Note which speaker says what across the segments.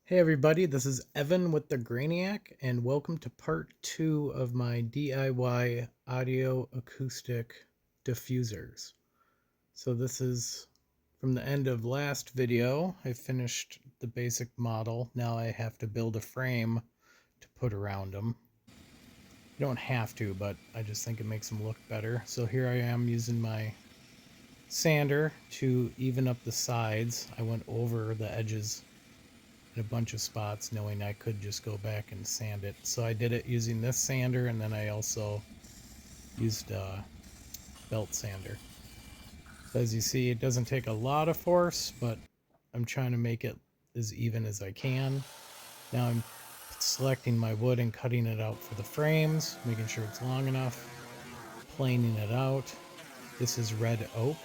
Speaker 1: Hey everybody, this is Evan with the Grainiac, and welcome to part 2 of my DIY audio acoustic diffusers. So this is from the end of last video. I finished the basic model. Now I have to build a frame to put around them. You don't have to, but I just think it makes them look better. So here I am using my sander to even up the sides. I went over the edges in a bunch of spots knowing I could just go back and sand it. So I did it using this sander, and then I also used a belt sander. So as you see, it doesn't take a lot of force, but I'm trying to make it as even as I can. Now I'm selecting my wood and cutting it out for the frames, making sure it's long enough, planing it out. This is red oak.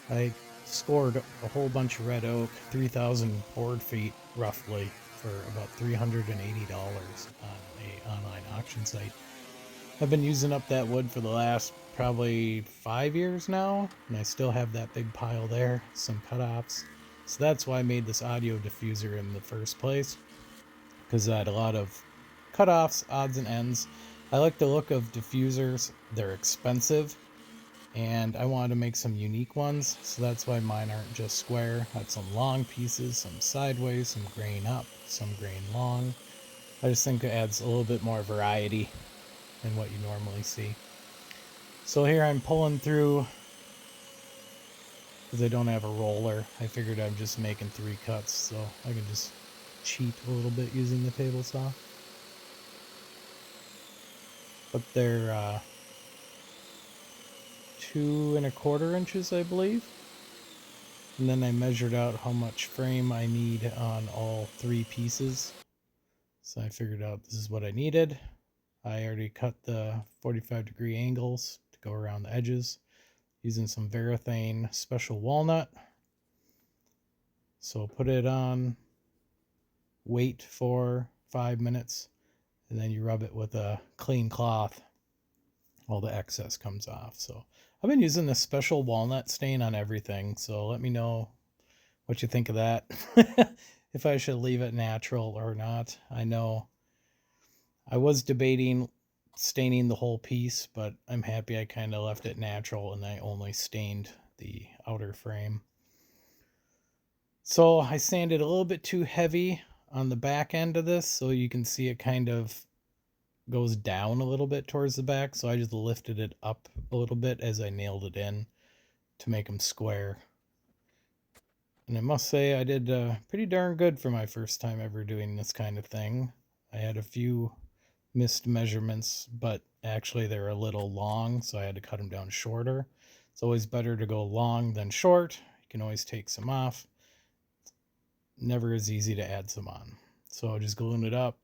Speaker 1: I scored a whole bunch of red oak, 3,000 board feet roughly, for about $380 on a online auction site. I've been using up that wood for the last probably 5 years now, and I still have that big pile there, some cutoffs. So that's why I made this audio diffuser in the first place, because I had a lot of cutoffs, odds and ends. I like the look of diffusers. They're expensive, and I wanted to make some unique ones, so that's why mine aren't just square. I had some long pieces, some sideways, some grain up, some grain long. I just think it adds a little bit more variety than what you normally see. So here I'm pulling through, because I don't have a roller. I figured I'm just making 3 cuts, so I can just cheat a little bit using the table saw. But they're 2¼ inches, I believe. And then I measured out how much frame I need on all 3 pieces. So I figured out this is what I needed. I already cut the 45-degree angles to go around the edges using some Varathane special walnut. So put it on, wait for 5 minutes, and then you rub it with a clean cloth. All the excess comes off. So I've been using this special walnut stain on everything, so let me know what you think of that. If I should leave it natural or not. I know I was debating staining the whole piece, but I'm happy I kind of left it natural and I only stained the outer frame. So I sanded a little bit too heavy on the back end of this, so you can see it kind of goes down a little bit towards the back. So I just lifted it up a little bit as I nailed it in to make them square. And I must say I did pretty darn good for my first time ever doing this kind of thing. I had a few missed measurements, but actually they're a little long, so I had to cut them down shorter. It's always better to go long than short. You can always take some off. Never as easy to add some on. So just gluing it up,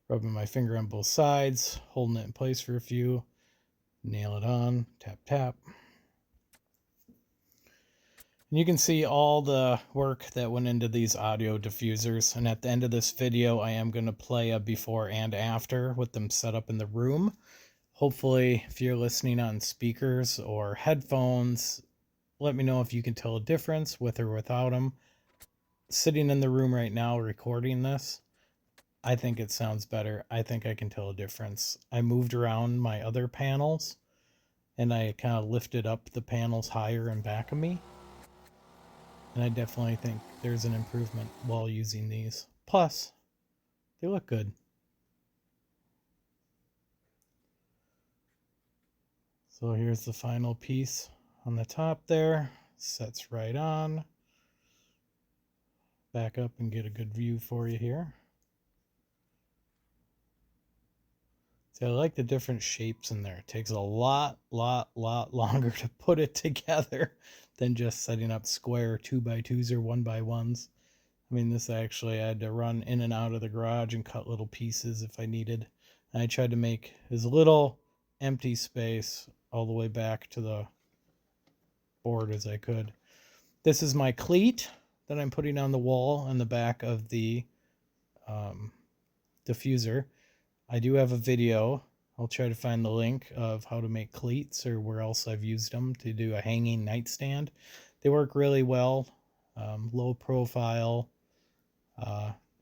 Speaker 1: rubbing my finger on both sides, holding it in place for a few, nail it on, tap, tap. And you can see all the work that went into these audio diffusers. And at the end of this video, I am going to play a before and after with them set up in the room. Hopefully, if you're listening on speakers or headphones, let me know if you can tell a difference with or without them. Sitting in the room right now recording this, I think it sounds better. I think I can tell a difference. I moved around my other panels and I kind of lifted up the panels higher and back of me. And I definitely think there's an improvement while using these. Plus, they look good. So here's the final piece on the top there. Sets right on. Back up and get a good view for you here. See, I like the different shapes in there. It takes a lot longer to put it together than just setting up square 2x2s or 1x1s. I mean, this actually I had to run in and out of the garage and cut little pieces if I needed. And I tried to make as little empty space all the way back to the board as I could. This is my cleat that I'm putting on the wall on the back of the diffuser. I do have a video. I'll try to find the link of how to make cleats or where else I've used them to do a hanging nightstand. They work really well. low profile,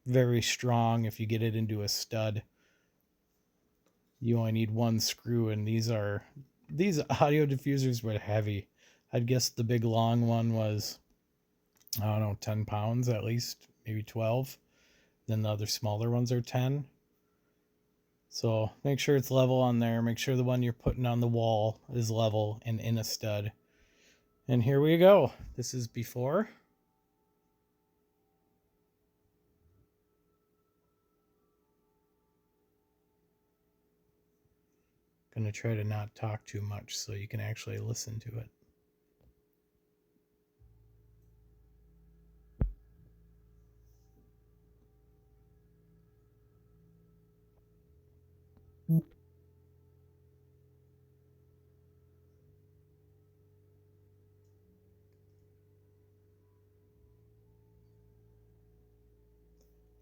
Speaker 1: very strong. If you get it into a stud, you only need one screw, and these audio diffusers were heavy. I'd guess the big long one was, I don't know, 10 pounds at least, maybe 12. Then the other smaller ones are 10. So make sure it's level on there. Make sure the one you're putting on the wall is level and in a stud. And here we go. This is before. Gonna try to not talk too much so you can actually listen to it.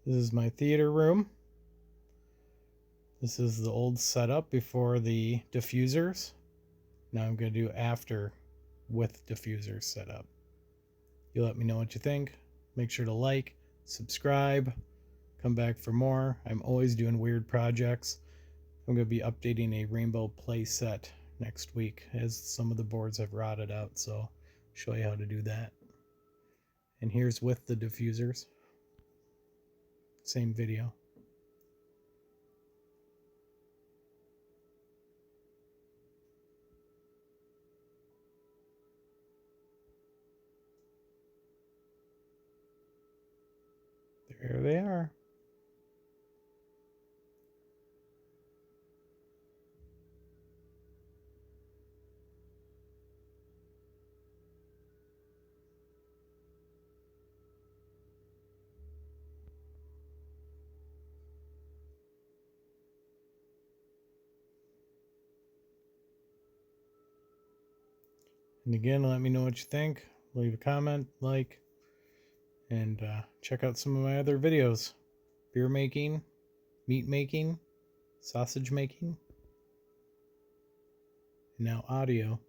Speaker 1: This is my theater room. This is the old setup before the diffusers. Now I'm going to do after with diffusers set up. You let me know what you think. Make sure to like, subscribe, come back for more. I'm always doing weird projects. I'm going to be updating a rainbow play set next week as some of the boards have rotted out, so I'll show you how to do that. And here's with the diffusers. Same video. There they are. And again, let me know what you think. Leave a comment, like, and check out some of my other videos. Beer making, meat making, sausage making, and now audio.